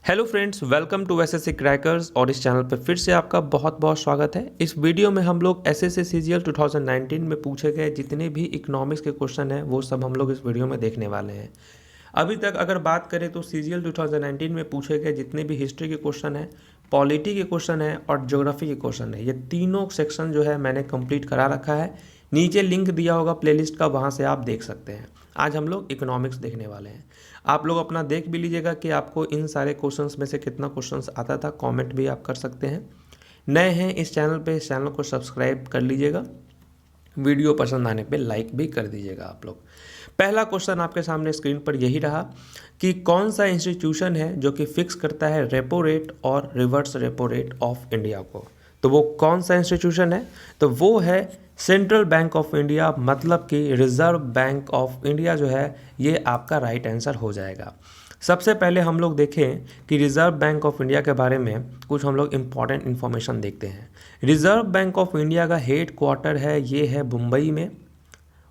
Hello friends, welcome to SSC crackers. और इस channel पर फिर से आपका बहुत बहुत स्वागत है। इस वीडियो में हम लोग एसएससी सीजीएल 2019 में पूछे गए जितने भी इकोनॉमिक्स के क्वेश्चन हैं वो सब हम लोग इस वीडियो में देखने वाले हैं। अभी तक अगर बात करें तो सीजीएल 2019 में पूछे गए जितने भी हिस्ट्री के क्वेश्चन हैं, पॉलिटी के क्वेश्चन हैं और ज्योग्राफी के क्वेश्चन है, ये तीनों सेक्शन जो है मैंने कंप्लीट करा रखा है। नीचे लिंक दिया होगा प्लेलिस्ट का, वहाँ से आप देख सकते हैं। आज हम लोग इकोनॉमिक्स देखने वाले हैं। आप लोग अपना देख भी लीजिएगा कि आपको इन सारे क्वेश्चंस में से कितना क्वेश्चंस आता था। कमेंट भी आप कर सकते हैं। नए हैं इस चैनल पे, इस चैनल को सब्सक्राइब कर लीजिएगा। वीडियो पसंद आने पे लाइक भी कर दीजिएगा आप लोग। पहला क्वेश्चन आपके सामने स्क्रीन पर यही रहा कि कौन सा इंस्टीट्यूशन है जो कि फिक्स करता है रेपो रेट और reverse repo rate of India को। तो वो कौन सा इंस्टीट्यूशन है? तो वो है सेंट्रल बैंक ऑफ इंडिया, मतलब कि रिजर्व बैंक ऑफ इंडिया जो है ये आपका राइट आंसर हो जाएगा। सबसे पहले हम लोग देखें कि रिजर्व बैंक ऑफ इंडिया के बारे में कुछ हम लोग इम्पॉर्टेंट इन्फॉर्मेशन देखते हैं। रिजर्व बैंक ऑफ इंडिया का हेड क्वार्टर है, ये है मुंबई में।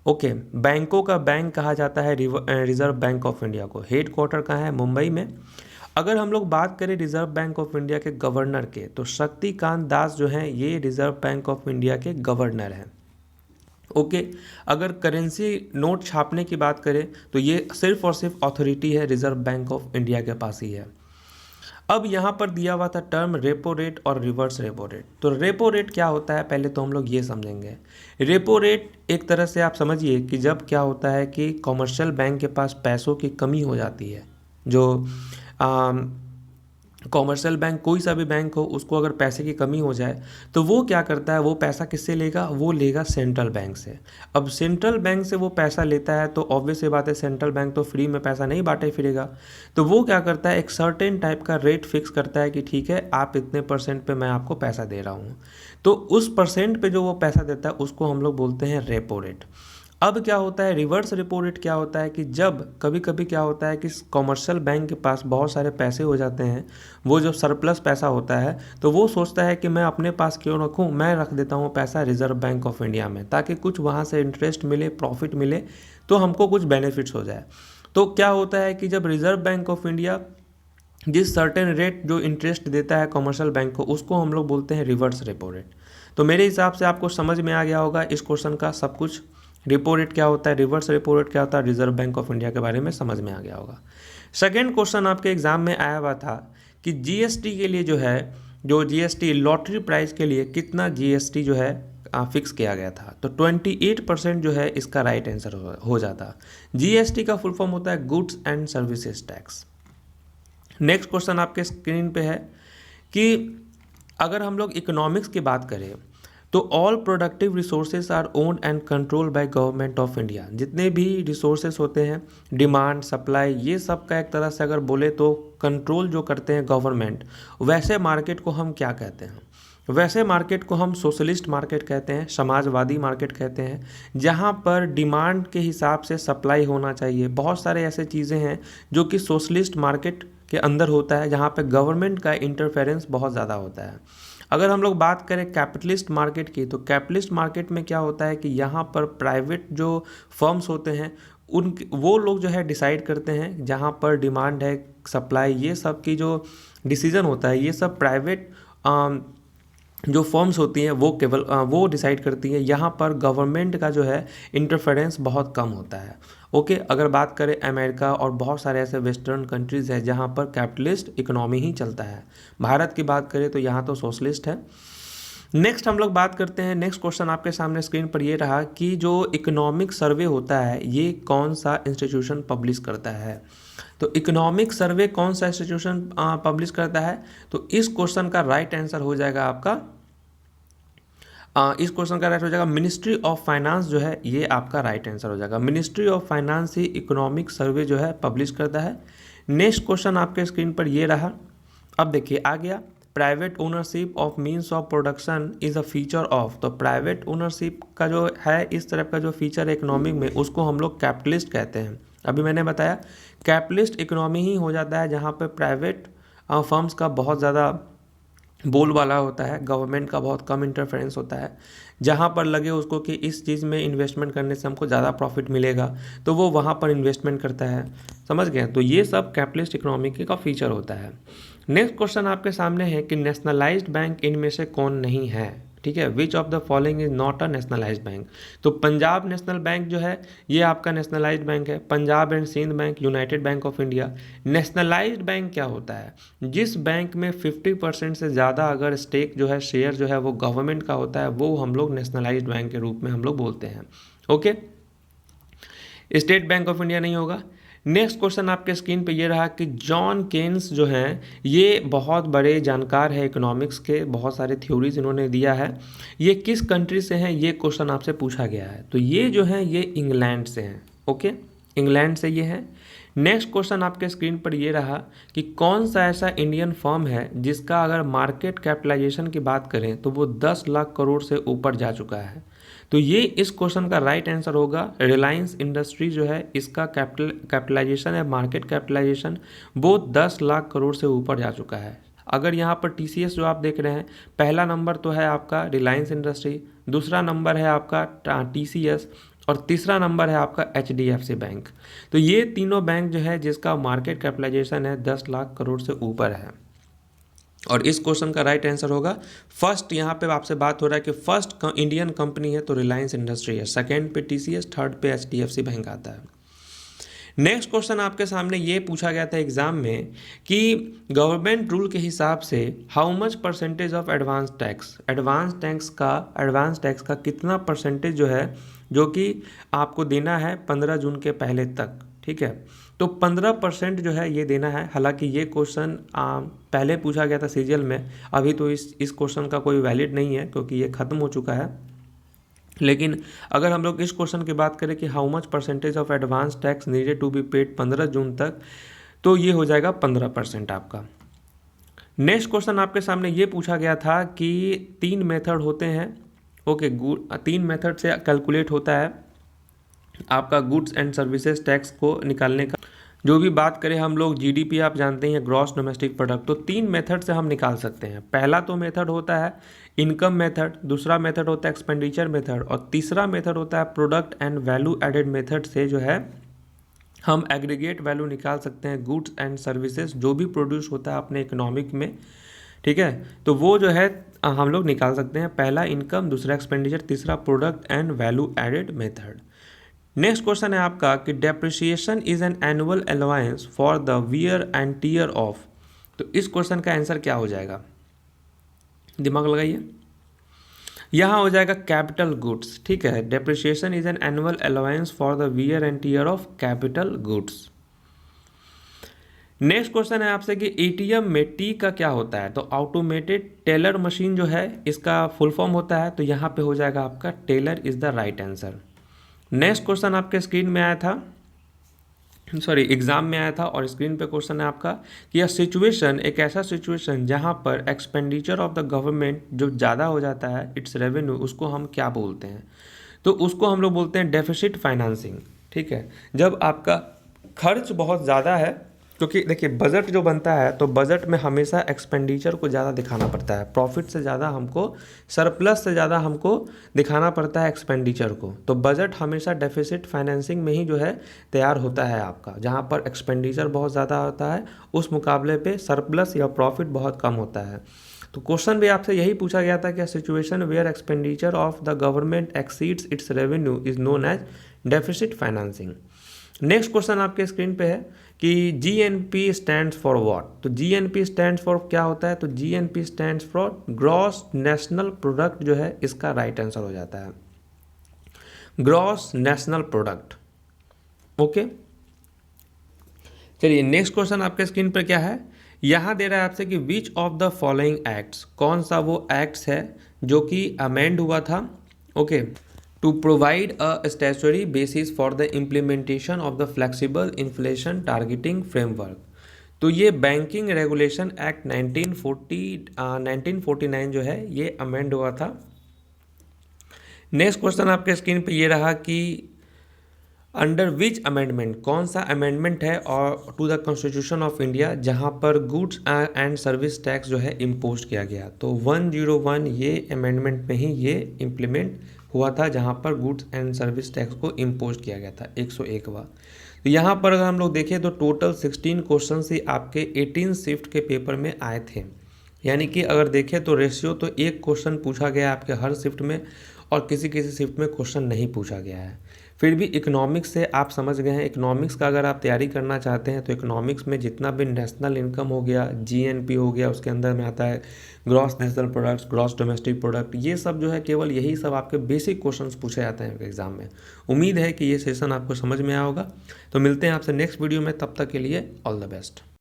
ओके, बैंकों का बैंक कहा जाता है रिजर्व बैंक ऑफ इंडिया को। हेड क्वार्टर कहाँ है? मुंबई में। अगर हम लोग बात करें रिजर्व बैंक ऑफ इंडिया के गवर्नर के, तो शक्तिकांत दास जो हैं ये रिजर्व बैंक ऑफ इंडिया के गवर्नर हैं। ओके, अगर करेंसी नोट छापने की बात करें तो ये सिर्फ और सिर्फ अथॉरिटी है रिजर्व बैंक ऑफ इंडिया के पास ही है। अब यहाँ पर दिया हुआ था टर्म रेपो रेट और रिवर्स रेपो रेट। तो रेपो रेट क्या होता है पहले तो हम लोग ये समझेंगे। रेपो रेट एक तरह से आप समझिए कि जब क्या होता है कि कॉमर्शियल बैंक के पास पैसों की कमी हो जाती है, जो कॉमर्शियल बैंक कोई सा भी बैंक हो उसको अगर पैसे की कमी हो जाए तो वो क्या करता है, वो पैसा किससे लेगा? वो लेगा सेंट्रल बैंक से। अब सेंट्रल बैंक से वो पैसा लेता है तो ऑब्वियस सी बात है सेंट्रल बैंक तो फ्री में पैसा नहीं बांटे फिरेगा। तो वो क्या करता है, एक सर्टेन टाइप का रेट फिक्स करता है कि ठीक है आप इतने परसेंट पे मैं आपको पैसा दे रहा हूँ। तो उस परसेंट पे जो वो पैसा देता है उसको हम लोग बोलते हैं रेपो रेट। अब क्या होता है, रिवर्स रेपो रेट क्या होता है कि जब कभी कभी क्या होता है कि कॉमर्शियल बैंक के पास बहुत सारे पैसे हो जाते हैं, वो जो सरप्लस पैसा होता है तो वो सोचता है कि मैं अपने पास क्यों रखूं, मैं रख देता हूं पैसा रिजर्व बैंक ऑफ इंडिया में ताकि कुछ वहां से इंटरेस्ट मिले, प्रॉफिट मिले, तो हमको कुछ बेनिफिट्स हो जाए। तो क्या होता है कि जब रिजर्व बैंक ऑफ इंडिया जिस सर्टेन रेट जो इंटरेस्ट देता है कॉमर्शियल बैंक को, उसको हम लोग बोलते हैं रिवर्स रेपो रेट। तो मेरे हिसाब से आपको समझ में आ गया होगा इस क्वेश्चन का सब कुछ। रेपो रेट क्या होता है, रिवर्स रेपो रेट क्या होता है, रिजर्व बैंक ऑफ इंडिया के बारे में समझ में आ गया होगा। सेकेंड क्वेश्चन आपके एग्जाम में आया हुआ था कि जीएसटी के लिए जो है, जो जीएसटी लॉटरी प्राइस के लिए कितना जीएसटी जो है फिक्स किया गया था। तो 28% जो है इसका राइट आंसर हो जाता। जीएसटी का फुल फॉर्म होता है goods and services tax. Next question आपके स्क्रीन पे है कि अगर हम लोग इकोनॉमिक्स की बात करें तो all productive resources are owned and control by government of India. जितने भी रिसोर्सेज होते हैं, डिमांड, सप्लाई, ये सब का एक तरह से अगर बोले तो कंट्रोल जो करते हैं गवर्नमेंट, वैसे मार्केट को हम क्या कहते हैं? वैसे मार्केट को हम सोशलिस्ट मार्केट कहते हैं, समाजवादी मार्केट कहते हैं, जहाँ पर डिमांड के हिसाब से सप्लाई होना चाहिए। बहुत सारे ऐसे चीज़ें हैं जो कि सोशलिस्ट मार्केट के अंदर होता है, जहाँ पे गवर्नमेंट का इंटरफेरेंस बहुत ज़्यादा होता है। अगर हम लोग बात करें कैपिटलिस्ट मार्केट की, तो कैपिटलिस्ट मार्केट में क्या होता है कि यहाँ पर प्राइवेट जो फर्म्स होते हैं उन वो लोग जो है डिसाइड करते हैं, जहाँ पर डिमांड है, सप्लाई, ये सब की जो डिसीज़न होता है ये सब प्राइवेट जो फर्म्स होती हैं वो केवल वो डिसाइड करती हैं। यहाँ पर गवर्नमेंट का जो है इंटरफेरेंस बहुत कम होता है। ओके, अगर बात करें अमेरिका और बहुत सारे ऐसे वेस्टर्न कंट्रीज़ हैं जहाँ पर कैपिटलिस्ट इकोनॉमी ही चलता है। भारत की बात करें तो यहाँ तो सोशलिस्ट है। नेक्स्ट हम लोग बात करते हैं, नेक्स्ट क्वेश्चन आपके सामने स्क्रीन पर ये रहा कि जो इकोनॉमिक सर्वे होता है ये कौन सा इंस्टीट्यूशन पब्लिश करता है। तो इकोनॉमिक सर्वे कौन सा इंस्टीट्यूशन पब्लिश करता है? तो इस क्वेश्चन का राइट आंसर हो जाएगा आपका इस क्वेश्चन का राइट हो जाएगा मिनिस्ट्री ऑफ फाइनेंस जो है, ये आपका राइट आंसर हो जाएगा। Ministry of finance he economic survey जो है पब्लिश करता है। नेक्स्ट क्वेश्चन आपके स्क्रीन पर ये रहा। अब देखिए आ गया, private ownership of means of production is a feature of. तो प्राइवेट ओनरशिप का जो है इस तरफ का जो फीचर है इकोनॉमिक में, उसको हम लोग कैपिटलिस्ट कहते हैं। अभी मैंने बताया कैपिटलिस्ट इकोनॉमी ही हो जाता है जहाँ पर प्राइवेट फर्म्स का बहुत ज़्यादा बोलबाला होता है, गवर्नमेंट का बहुत कम इंटरफेरेंस होता है। जहाँ पर लगे उसको कि इस चीज़ में इन्वेस्टमेंट करने से हमको ज़्यादा प्रॉफिट मिलेगा तो वो वहाँ पर इन्वेस्टमेंट करता है। समझ गए? तो ये सब कैपिटलिस्ट इकोनॉमी का फीचर होता है। नेक्स्ट क्वेश्चन आपके सामने है कि नेशनलाइज्ड बैंक इनमें से कौन नहीं है। ठीक है, which of the following is not a nationalised bank. तो पंजाब नेशनल बैंक जो है ये आपका नेशनलाइज्ड बैंक है। Punjab and Sind bank, united bank of India. Nationalised bank क्या होता है? जिस बैंक में 50% से ज़्यादा अगर स्टेक जो है, शेयर जो है वो गवर्नमेंट का होता है, वो हम लोग नेशनलाइज्ड बैंक के रूप में हम लोग बोलते हैं। Okay, state bank of India नहीं होगा। नेक्स्ट क्वेश्चन आपके स्क्रीन पे ये रहा कि जॉन केन्स जो हैं ये बहुत बड़े जानकार है इकोनॉमिक्स के, बहुत सारे थ्योरीज इन्होंने दिया है। ये किस कंट्री से हैं, ये क्वेश्चन आपसे पूछा गया है। तो ये जो है ये इंग्लैंड से हैं। ओके, इंग्लैंड से ये है। नेक्स्ट क्वेश्चन आपके स्क्रीन पर ये रहा कि कौन सा ऐसा इंडियन फर्म है जिसका अगर मार्केट कैपिटलाइजेशन की बात करें तो वो 10 लाख करोड़ से ऊपर जा चुका है। तो ये इस क्वेश्चन का राइट आंसर होगा रिलायंस इंडस्ट्री जो है, इसका कैपिटलाइजेशन है, मार्केट कैपिटलाइजेशन वो 10 लाख करोड़ से ऊपर जा चुका है। अगर यहाँ पर टीसीएस जो आप देख रहे हैं, पहला नंबर तो है आपका रिलायंस इंडस्ट्री, दूसरा नंबर है आपका टीसीएस और तीसरा नंबर है आपका एचडीएफसी बैंक। तो ये तीनों बैंक जो है जिसका मार्केट कैपिटलाइजेशन है 10 लाख करोड़ से ऊपर है। और इस क्वेश्चन का राइट आंसर होगा फर्स्ट। यहाँ पे आपसे बात हो रहा है कि फर्स्ट इंडियन कंपनी है तो रिलायंस इंडस्ट्री है, सेकंड पे टीसीएस, थर्ड पे एचडीएफसी बैंक आता है। नेक्स्ट क्वेश्चन आपके सामने ये पूछा गया था एग्जाम में कि गवर्नमेंट रूल के हिसाब से how much percentage of advance tax का कितना परसेंटेज जो है जो कि आपको देना है 15 जून के पहले तक। ठीक है, तो 15% जो है ये देना है। हालांकि ये क्वेश्चन पहले पूछा गया था सीजीएल में, अभी तो इस क्वेश्चन का कोई वैलिड नहीं है क्योंकि ये ख़त्म हो चुका है। लेकिन अगर हम लोग इस क्वेश्चन की बात करें कि how much percentage of advance tax needed to be paid 15 June तक, तो ये हो जाएगा 15% आपका। नेक्स्ट क्वेश्चन आपके सामने ये पूछा गया था कि 3 मेथड होते हैं। ओके, 3 मेथड से कैलकुलेट होता है आपका गुड्स एंड सर्विसेज टैक्स को निकालने का। जो भी बात करें हम लोग जीडीपी, आप जानते हैं ग्रॉस डोमेस्टिक प्रोडक्ट, तो 3 मेथड से हम निकाल सकते हैं। पहला तो मेथड होता है इनकम मेथड, दूसरा मेथड होता है एक्सपेंडिचर मेथड और तीसरा मेथड होता है product and value added method से जो है हम एग्रीगेट वैल्यू निकाल सकते हैं गुड्स एंड सर्विसेज जो भी प्रोड्यूस होता है अपने इकोनॉमिक में। ठीक है, तो वो जो है हम लोग निकाल सकते हैं, पहला इनकम, दूसरा एक्सपेंडिचर, तीसरा product and value added method. Next question है आपका कि depreciation is an annual allowance for the wear and tear of. तो इस क्वेश्चन का आंसर क्या हो जाएगा, दिमाग लगाइए। यहाँ हो जाएगा कैपिटल गुड्स। ठीक है, depreciation is an annual allowance for the wear and tear of capital goods. Next question है आपसे कि एटीएम में टी का क्या होता है। तो ऑटोमेटेड टेलर मशीन जो है इसका फुल फॉर्म होता है, तो यहाँ पे हो जाएगा आपका Taylor is the right answer. Next question आपके स्क्रीन में आया था, एग्जाम में आया था और स्क्रीन पे क्वेश्चन है आपका कि यह सिचुएशन, एक ऐसा सिचुएशन जहां पर एक्सपेंडिचर ऑफ द गवर्नमेंट जो ज़्यादा हो जाता है इट्स रेवेन्यू, उसको हम क्या बोलते हैं। तो उसको हम लोग बोलते हैं डेफिसिट फाइनेंसिंग। ठीक है, जब आपका खर्च बहुत ज़्यादा है, क्योंकि देखिए बजट जो बनता है तो बजट में हमेशा एक्सपेंडिचर को ज़्यादा दिखाना पड़ता है, प्रॉफिट से ज़्यादा हमको, सरप्लस से ज़्यादा हमको दिखाना पड़ता है एक्सपेंडिचर को। तो बजट हमेशा डेफिसिट फाइनेंसिंग में ही जो है तैयार होता है आपका, जहाँ पर एक्सपेंडिचर बहुत ज़्यादा होता है उस मुकाबले पे सरप्लस या प्रॉफिट बहुत कम होता है। तो क्वेश्चन भी आपसे यही पूछा गया था कि situation where expenditure of the government exceeds its revenue is known as deficit financing. Next question आपके स्क्रीन पे है कि जीएनपी स्टैंड्स फॉर व्हाट। तो जीएनपी स्टैंड्स फॉर क्या होता है, तो GNP stands for gross national product जो है इसका राइट आंसर हो जाता है, ग्रॉस नेशनल प्रोडक्ट। ओके, चलिए नेक्स्ट क्वेश्चन आपके स्क्रीन पर क्या है, यहाँ दे रहा है आपसे कि which of the following acts, कौन सा वो एक्ट्स है जो कि अमेंड हुआ था। Okay, to provide a statutory basis for the implementation of the flexible inflation targeting framework। तो ये बैंकिंग रेगुलेशन एक्ट 1949 जो है ये अमेंड हुआ था। नेक्स्ट क्वेश्चन आपके स्क्रीन पे ये रहा कि अंडर विच अमेंडमेंट, कौन सा अमेंडमेंट है और to the constitution of India जहाँ पर गुड्स एंड सर्विस टैक्स जो है इम्पोज किया गया। तो 101 ये अमेंडमेंट में ही ये इम्प्लीमेंट हुआ था, जहाँ पर गुड्स एंड सर्विस टैक्स को इम्पोज किया गया था 101वां। तो यहाँ पर अगर हम लोग देखें तो टोटल 16 क्वेश्चन ही आपके 18 शिफ्ट के पेपर में आए थे। यानी कि अगर देखें तो रेशियो तो एक क्वेश्चन पूछा गया है आपके हर शिफ्ट में और किसी किसी शिफ्ट में क्वेश्चन नहीं पूछा गया है। फिर भी इकोनॉमिक्स से आप समझ गए हैं, इकोनॉमिक्स का अगर आप तैयारी करना चाहते हैं तो इकोनॉमिक्स में जितना भी नेशनल इनकम हो गया, जीएनपी हो गया, उसके अंदर में आता है gross national products, gross domestic product, ये सब जो है केवल यही सब आपके बेसिक क्वेश्चंस पूछे जाते हैं एग्जाम में। उम्मीद है कि ये सेशन आपको समझ में आया होगा। तो मिलते हैं आपसे नेक्स्ट वीडियो में, तब तक के लिए ऑल द बेस्ट।